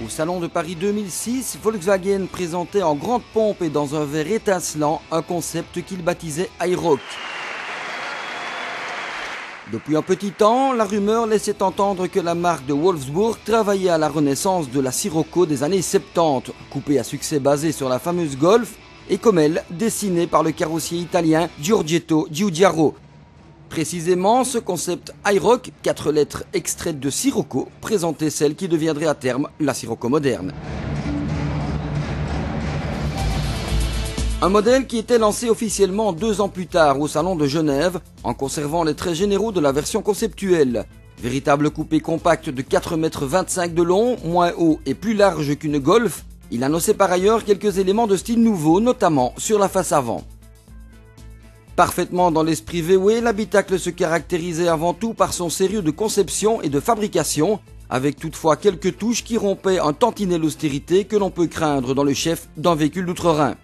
Au Salon de Paris 2006, Volkswagen présentait en grande pompe et dans un verre étincelant un concept qu'il baptisait iRock. Depuis un petit temps, la rumeur laissait entendre que la marque de Wolfsburg travaillait à la renaissance de la Sirocco des années 70, coupé à succès basé sur la fameuse Golf, et comme elle, dessinée par le carrossier italien Giorgetto Giugiaro. Précisément, ce concept iRock, 4 lettres extraites de Sirocco, présentait celle qui deviendrait à terme la Sirocco moderne. Un modèle qui était lancé officiellement 2 ans plus tard au Salon de Genève, en conservant les traits généraux de la version conceptuelle. Véritable coupé compact de 4,25 m de long, moins haut et plus large qu'une Golf, il annonçait par ailleurs quelques éléments de style nouveau, notamment sur la face avant. Parfaitement dans l'esprit VW, l'habitacle se caractérisait avant tout par son sérieux de conception et de fabrication, avec toutefois quelques touches qui rompaient un tantinet l'austérité que l'on peut craindre dans le chef d'un véhicule d'outre-Rhin.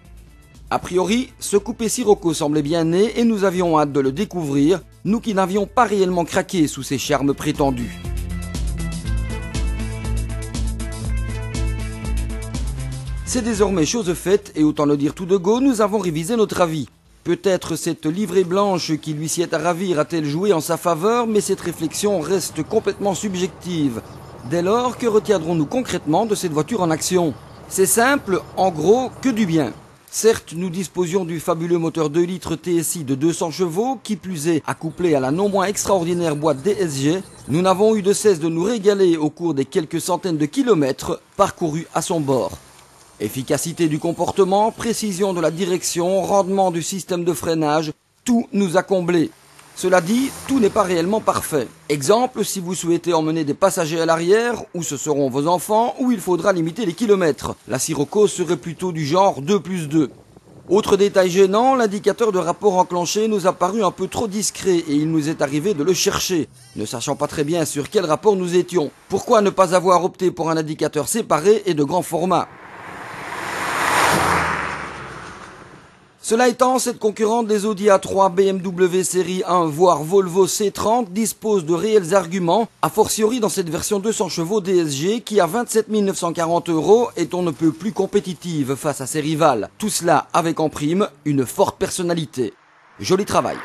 A priori, ce coupé Sirocco semblait bien né et nous avions hâte de le découvrir, nous qui n'avions pas réellement craqué sous ses charmes prétendus. C'est désormais chose faite et autant le dire tout de go, nous avons révisé notre avis. Peut-être cette livrée blanche qui lui sied à ravir a-t-elle joué en sa faveur, mais cette réflexion reste complètement subjective. Dès lors, que retiendrons-nous concrètement de cette voiture en action? C'est simple, en gros, que du bien. Certes, nous disposions du fabuleux moteur 2 litres TSI de 200 chevaux, qui plus est accouplé à la non moins extraordinaire boîte DSG, nous n'avons eu de cesse de nous régaler au cours des quelques centaines de kilomètres parcourus à son bord. Efficacité du comportement, précision de la direction, rendement du système de freinage, tout nous a comblés. Cela dit, tout n'est pas réellement parfait. Exemple, si vous souhaitez emmener des passagers à l'arrière, où ce seront vos enfants, où il faudra limiter les kilomètres. La Sirocco serait plutôt du genre 2+2. Autre détail gênant, l'indicateur de rapport enclenché nous a paru un peu trop discret et il nous est arrivé de le chercher, ne sachant pas très bien sur quel rapport nous étions. Pourquoi ne pas avoir opté pour un indicateur séparé et de grand format ? Cela étant, cette concurrente des Audi A3, BMW série 1, voire Volvo C30 dispose de réels arguments, a fortiori dans cette version 200 chevaux DSG qui à 27 940 € est on ne peut plus compétitive face à ses rivales. Tout cela avec en prime une forte personnalité. Joli travail.